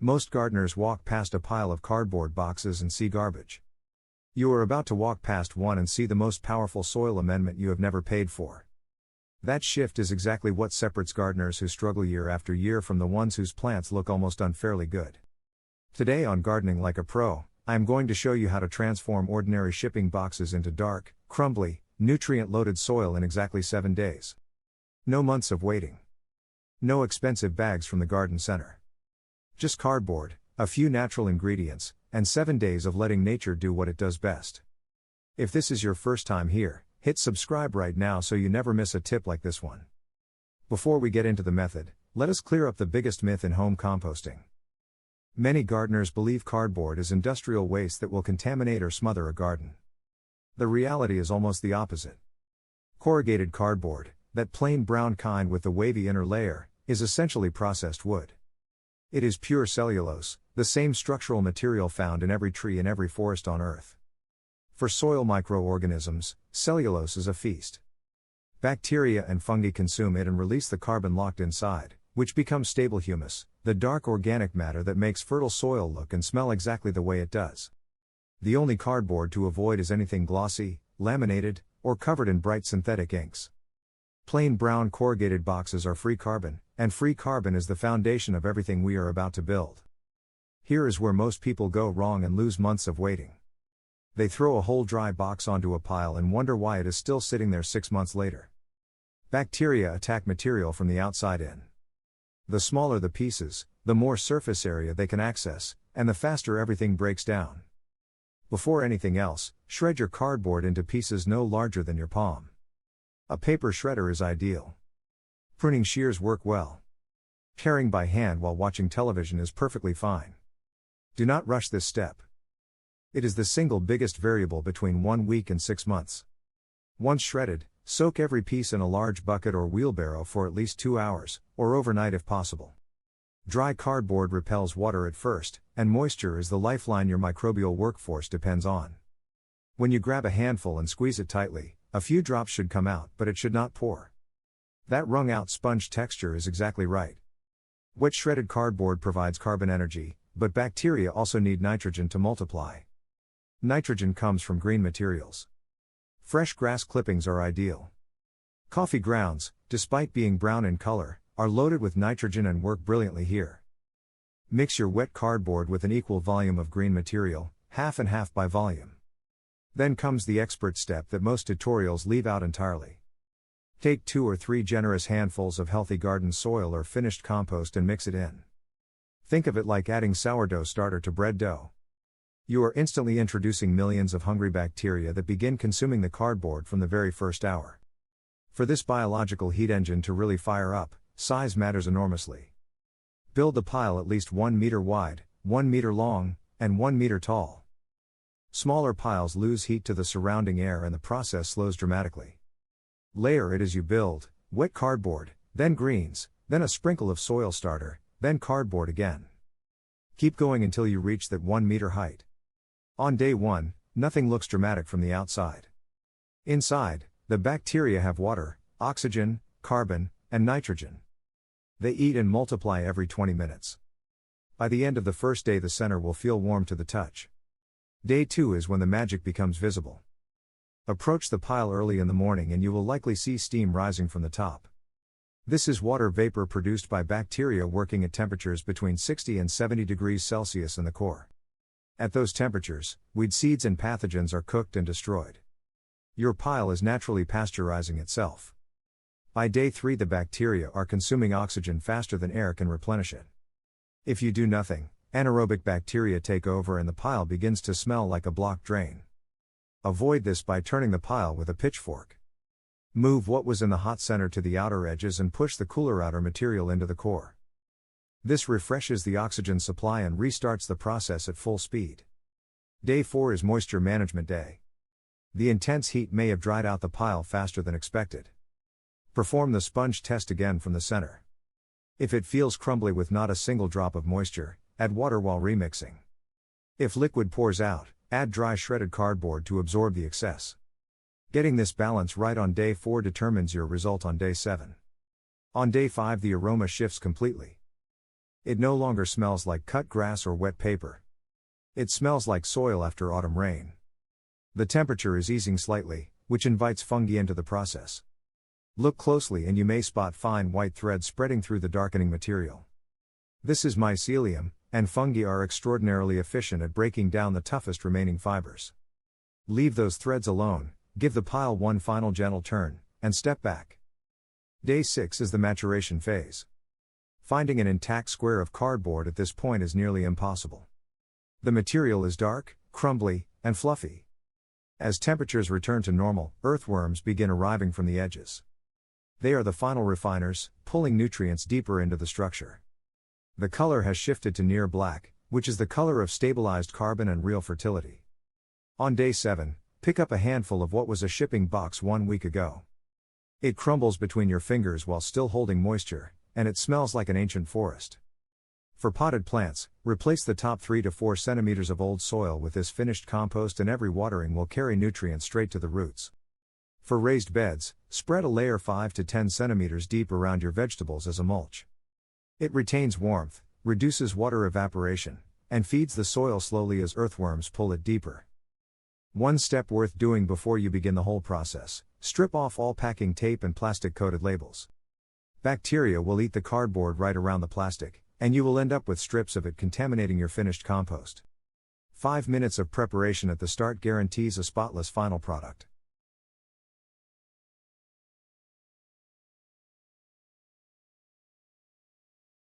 Most gardeners walk past a pile of cardboard boxes and see garbage. You are about to walk past one and see the most powerful soil amendment you have never paid for. That shift is exactly what separates gardeners who struggle year after year from the ones whose plants look almost unfairly good. Today on Gardening Like a Pro, I am going to show you how to transform ordinary shipping boxes into dark, crumbly, nutrient-loaded soil in exactly 7 days. No months of waiting. No expensive bags from the garden center. Just cardboard, a few natural ingredients, and 7 days of letting nature do what it does best. If this is your first time here, hit subscribe right now so you never miss a tip like this one. Before we get into the method, let us clear up the biggest myth in home composting. Many gardeners believe cardboard is industrial waste that will contaminate or smother a garden. The reality is almost the opposite. Corrugated cardboard, that plain brown kind with the wavy inner layer, is essentially processed wood. It is pure cellulose, the same structural material found in every tree and every forest on Earth. For soil microorganisms, cellulose is a feast. Bacteria and fungi consume it and release the carbon locked inside, which becomes stable humus, the dark organic matter that makes fertile soil look and smell exactly the way it does. The only cardboard to avoid is anything glossy, laminated, or covered in bright synthetic inks. Plain brown corrugated boxes are free carbon, and free carbon is the foundation of everything we are about to build. Here is where most people go wrong and lose months of waiting. They throw a whole dry box onto a pile and wonder why it is still sitting there 6 months later. Bacteria attack material from the outside in. The smaller the pieces, the more surface area they can access, and the faster everything breaks down. Before anything else, shred your cardboard into pieces no larger than your palm. A paper shredder is ideal. Pruning shears work well. Paring by hand while watching television is perfectly fine. Do not rush this step. It is the single biggest variable between 1 week and 6 months. Once shredded, soak every piece in a large bucket or wheelbarrow for at least 2 hours, or overnight if possible. Dry cardboard repels water at first, and moisture is the lifeline your microbial workforce depends on. When you grab a handful and squeeze it tightly, a few drops should come out, but it should not pour. That wrung-out sponge texture is exactly right. Wet shredded cardboard provides carbon energy, but bacteria also need nitrogen to multiply. Nitrogen comes from green materials. Fresh grass clippings are ideal. Coffee grounds, despite being brown in color, are loaded with nitrogen and work brilliantly here. Mix your wet cardboard with an equal volume of green material, half and half by volume. Then comes the expert step that most tutorials leave out entirely. Take 2 or 3 generous handfuls of healthy garden soil or finished compost and mix it in. Think of it like adding sourdough starter to bread dough. You are instantly introducing millions of hungry bacteria that begin consuming the cardboard from the very first hour. For this biological heat engine to really fire up, size matters enormously. Build the pile at least 1 meter wide, 1 meter long, and 1 meter tall. Smaller piles lose heat to the surrounding air and the process slows dramatically. Layer it as you build, wet cardboard, then greens, then a sprinkle of soil starter, then cardboard again. Keep going until you reach that 1 meter height. On day 1, nothing looks dramatic from the outside. Inside, the bacteria have water, oxygen, carbon, and nitrogen. They eat and multiply every 20 minutes. By the end of the first day, the center will feel warm to the touch. Day 2 is when the magic becomes visible. Approach the pile early in the morning and you will likely see steam rising from the top. This is water vapor produced by bacteria working at temperatures between 60 and 70 degrees Celsius in the core. At those temperatures, weed seeds and pathogens are cooked and destroyed. Your pile is naturally pasteurizing itself. By day 3, the bacteria are consuming oxygen faster than air can replenish it. If you do nothing, anaerobic bacteria take over and the pile begins to smell like a blocked drain. Avoid this by turning the pile with a pitchfork. Move what was in the hot center to the outer edges and push the cooler outer material into the core. This refreshes the oxygen supply and restarts the process at full speed. Day 4 is moisture management day. The intense heat may have dried out the pile faster than expected. Perform the sponge test again from the center. If it feels crumbly with not a single drop of moisture, add water while remixing. If liquid pours out, add dry shredded cardboard to absorb the excess. Getting this balance right on day 4 determines your result on day 7. On day 5, the aroma shifts completely. It no longer smells like cut grass or wet paper. It smells like soil after autumn rain. The temperature is easing slightly, which invites fungi into the process. Look closely and you may spot fine white threads spreading through the darkening material. This is mycelium, and fungi are extraordinarily efficient at breaking down the toughest remaining fibers. Leave those threads alone, give the pile one final gentle turn, and step back. Day 6 is the maturation phase. Finding an intact square of cardboard at this point is nearly impossible. The material is dark, crumbly, and fluffy. As temperatures return to normal, earthworms begin arriving from the edges. They are the final refiners, pulling nutrients deeper into the structure. The color has shifted to near black, which is the color of stabilized carbon and real fertility. On day 7, pick up a handful of what was a shipping box 1 week ago. It crumbles between your fingers while still holding moisture, and it smells like an ancient forest. For potted plants, replace the top 3 to 4 centimeters of old soil with this finished compost, and every watering will carry nutrients straight to the roots. For raised beds, spread a layer 5 to 10 centimeters deep around your vegetables as a mulch. It retains warmth, reduces water evaporation, and feeds the soil slowly as earthworms pull it deeper. One step worth doing before you begin the whole process: strip off all packing tape and plastic-coated labels. Bacteria will eat the cardboard right around the plastic, and you will end up with strips of it contaminating your finished compost. 5 minutes of preparation at the start guarantees a spotless final product.